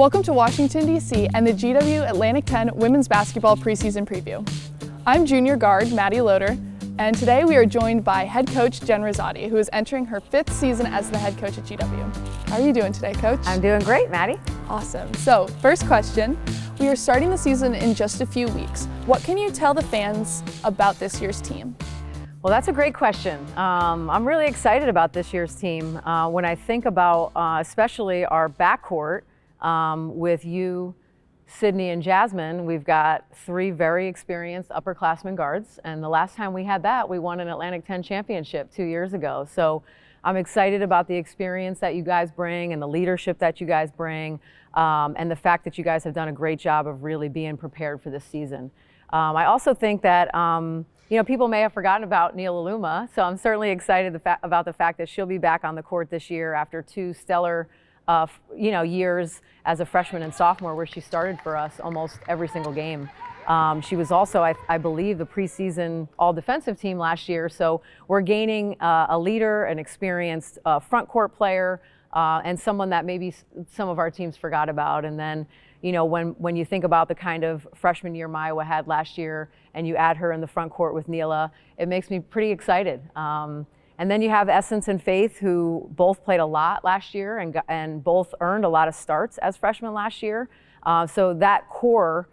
Welcome to Washington, D.C. and the GW Atlantic 10 Women's Basketball Preseason Preview. I'm junior guard Maddie Loader, and today we are joined by head coach Jen Rosati, who is entering her 5th season as the head coach at GW. How are you doing today, Coach? I'm doing great, Maddie. Awesome. So, first question. We are starting the season in just a few weeks. What can you tell the fans about this year's team? Well, that's a great question. I'm really excited about this year's team. When I think about especially our backcourt with you, Sydney, and Jasmine, we've got 3 very experienced upperclassmen guards. And the last time we had that, we won an Atlantic 10 championship 2 years ago. So I'm excited about the experience that you guys bring and the leadership that you guys bring, and the fact that you guys have done a great job of really being prepared for this season. I also think that people may have forgotten about Neil Aluma, so I'm certainly excited about the fact that she'll be back on the court this year after 2 stellar years as a freshman and sophomore, where she started for us almost every single game. She was also, I believe, the preseason all-defensive team last year, so we're gaining a leader, an experienced front court player, and someone that maybe some of our teams forgot about. And then, when you think about the kind of freshman year Maiwa had last year, and you add her in the front court with Neela, it makes me pretty excited. And then you have Essence and Faith, who both played a lot last year and both earned a lot of starts as freshmen last year. So that core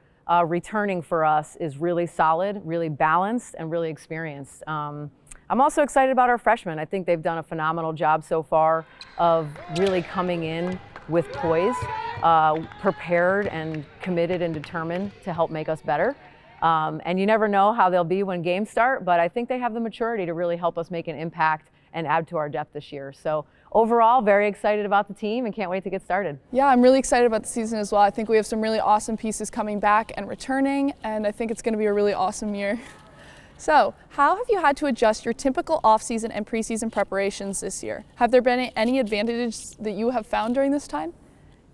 returning for us is really solid, really balanced, and really experienced. I'm also excited about our freshmen. I think they've done a phenomenal job so far of really coming in with poise, prepared and committed and determined to help make us better. And you never know how they'll be when games start, but I think they have the maturity to really help us make an impact and add to our depth this year. So overall, very excited about the team and can't wait to get started. Yeah, I'm really excited about the season as well. I think we have some really awesome pieces coming back and returning, and I think it's going to be a really awesome year. So, how have you had to adjust your typical off-season and preseason preparations this year? Have there been any advantages that you have found during this time?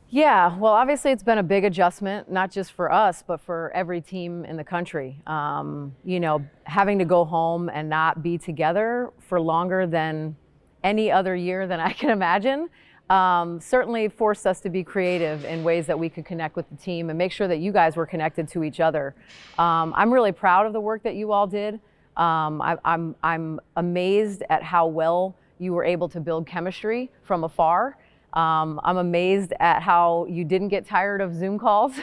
Yeah, well, obviously it's been a big adjustment, not just for us, but for every team in the country. Having to go home and not be together for longer than any other year than I can imagine, certainly forced us to be creative in ways that we could connect with the team and make sure that you guys were connected to each other. I'm really proud of the work that you all did. I'm amazed at how well you were able to build chemistry from afar. I'm amazed at how you didn't get tired of Zoom calls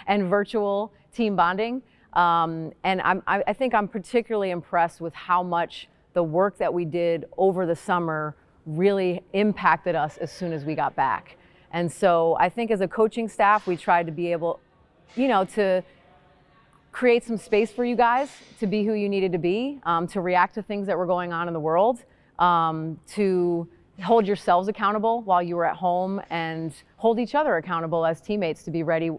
and virtual team bonding. And I think I'm particularly impressed with how much the work that we did over the summer really impacted us as soon as we got back. And so I think as a coaching staff, we tried to be able, to create some space for you guys to be who you needed to be, to react to things that were going on in the world, to hold yourselves accountable while you were at home and hold each other accountable as teammates to be ready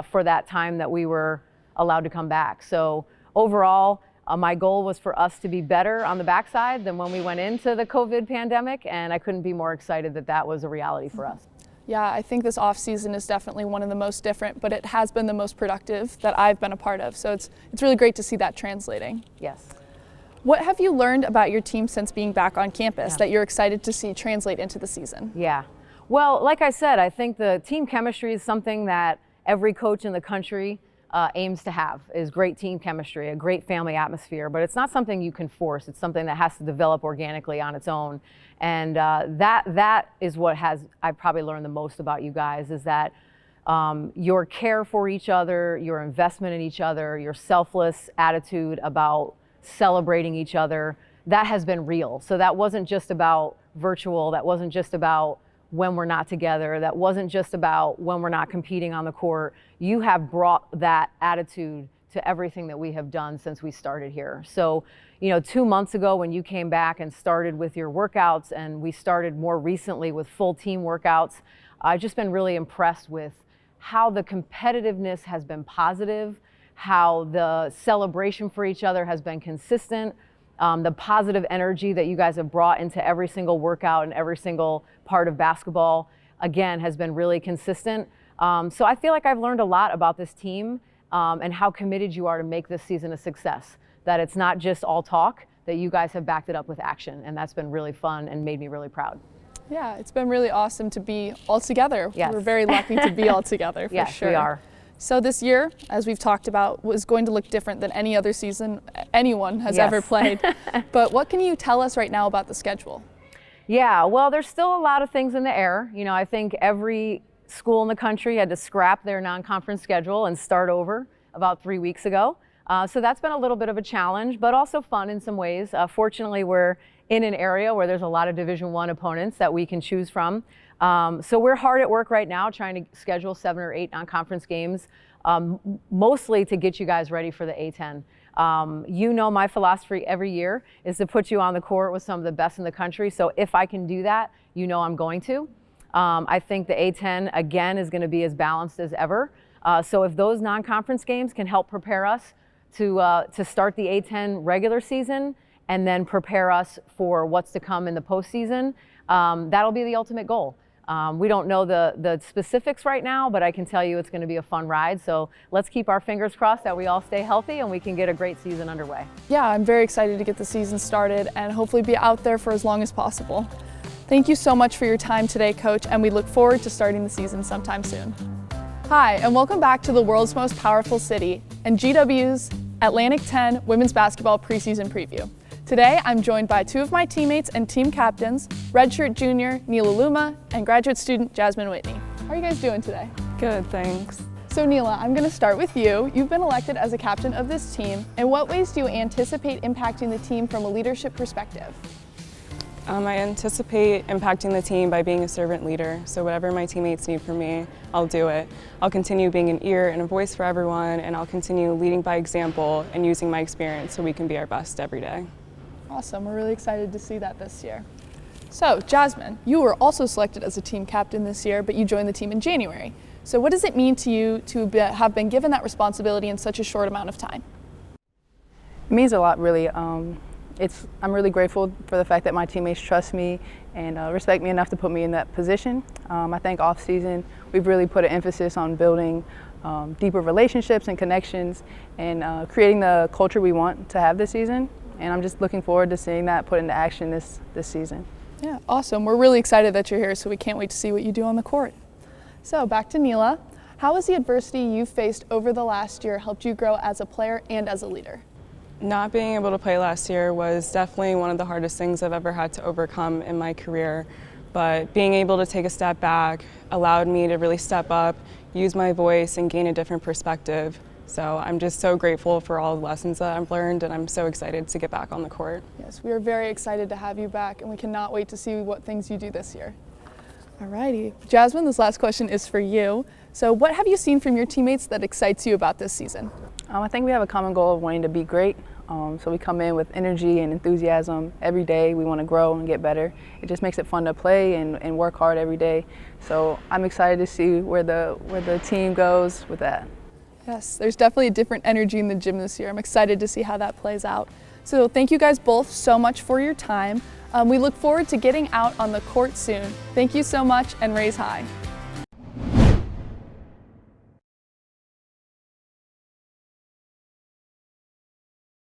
for that time that we were allowed to come back. So overall, my goal was for us to be better on the backside than when we went into the COVID pandemic, and I couldn't be more excited that that was a reality for us. Yeah, I think this off season is definitely one of the most different, but it has been the most productive that I've been a part of. So it's really great to see that translating. Yes. What have you learned about your team since being back on campus that you're excited to see translate into the season? Yeah. Well, like I said, I think the team chemistry is something that every coach in the country aims to have, is great team chemistry, a great family atmosphere, but it's not something you can force. It's something that has to develop organically on its own. And that is what I've probably learned the most about you guys, is that your care for each other, your investment in each other, your selfless attitude about celebrating each other, that has been real. So that wasn't just about virtual, that wasn't just about when we're not together, that wasn't just about when we're not competing on the court. You have brought that attitude to everything that we have done since we started here. So, 2 months ago when you came back and started with your workouts, and we started more recently with full team workouts, I've just been really impressed with how the competitiveness has been positive, how the celebration for each other has been consistent, the positive energy that you guys have brought into every single workout and every single part of basketball, again, has been really consistent. So I feel like I've learned a lot about this team and how committed you are to make this season a success, that it's not just all talk, that you guys have backed it up with action, and that's been really fun and made me really proud. Yeah, it's been really awesome to be all together. Yes. We're very lucky to be all together, for Yes, sure. we are. So this year, as we've talked about, was going to look different than any other season anyone has Yes. ever played. But what can you tell us right now about the schedule? Yeah, well, there's still a lot of things in the air. You know, I think every school in the country had to scrap their non-conference schedule and start over about 3 weeks ago. So that's been a little bit of a challenge, but also fun in some ways. Fortunately, we're in an area where there's a lot of Division I opponents that we can choose from. So we're hard at work right now trying to schedule 7 or 8 non-conference games, mostly to get you guys ready for the A10. You know, my philosophy every year is to put you on the court with some of the best in the country. So if I can do that, you know I'm going to. I think the A10, again, is going to be as balanced as ever. So if those non-conference games can help prepare us to start the A10 regular season and then prepare us for what's to come in the postseason, that'll be the ultimate goal. We don't know the specifics right now, but I can tell you it's going to be a fun ride. So let's keep our fingers crossed that we all stay healthy and we can get a great season underway. Yeah, I'm very excited to get the season started and hopefully be out there for as long as possible. Thank you so much for your time today, Coach, and we look forward to starting the season sometime soon. Hi, and welcome back to the world's most powerful city and GW's Atlantic 10 Women's Basketball Preseason Preview. Today, I'm joined by 2 of my teammates and team captains, redshirt junior Neela Luma and graduate student Jasmine Whitney. How are you guys doing today? Good, thanks. So Neela, I'm going to start with you. You've been elected as a captain of this team. In what ways do you anticipate impacting the team from a leadership perspective? I anticipate impacting the team by being a servant leader. So whatever my teammates need from me, I'll do it. I'll continue being an ear and a voice for everyone, and I'll continue leading by example and using my experience so we can be our best every day. Awesome, we're really excited to see that this year. So Jasmine, you were also selected as a team captain this year, but you joined the team in January. So what does it mean to you to have been given that responsibility in such a short amount of time? It means a lot, really. I'm really grateful for the fact that my teammates trust me and respect me enough to put me in that position. I think off season we've really put an emphasis on building deeper relationships and connections and creating the culture we want to have this season. And I'm just looking forward to seeing that put into action this season. Yeah, awesome. We're really excited that you're here, so we can't wait to see what you do on the court. So back to Neela. How has the adversity you've faced over the last year helped you grow as a player and as a leader? Not being able to play last year was definitely one of the hardest things I've ever had to overcome in my career. But being able to take a step back allowed me to really step up, use my voice, and gain a different perspective. So I'm just so grateful for all the lessons that I've learned, and I'm so excited to get back on the court. Yes, we are very excited to have you back, and we cannot wait to see what things you do this year. Alrighty, Jasmine, this last question is for you. So what have you seen from your teammates that excites you about this season? I think we have a common goal of wanting to be great. So we come in with energy and enthusiasm every day. We want to grow and get better. It just makes it fun to play and work hard every day. So I'm excited to see where the team goes with that. Yes, there's definitely a different energy in the gym this year. I'm excited to see how that plays out. So thank you guys both so much for your time. We look forward to getting out on the court soon. Thank you so much, and raise high.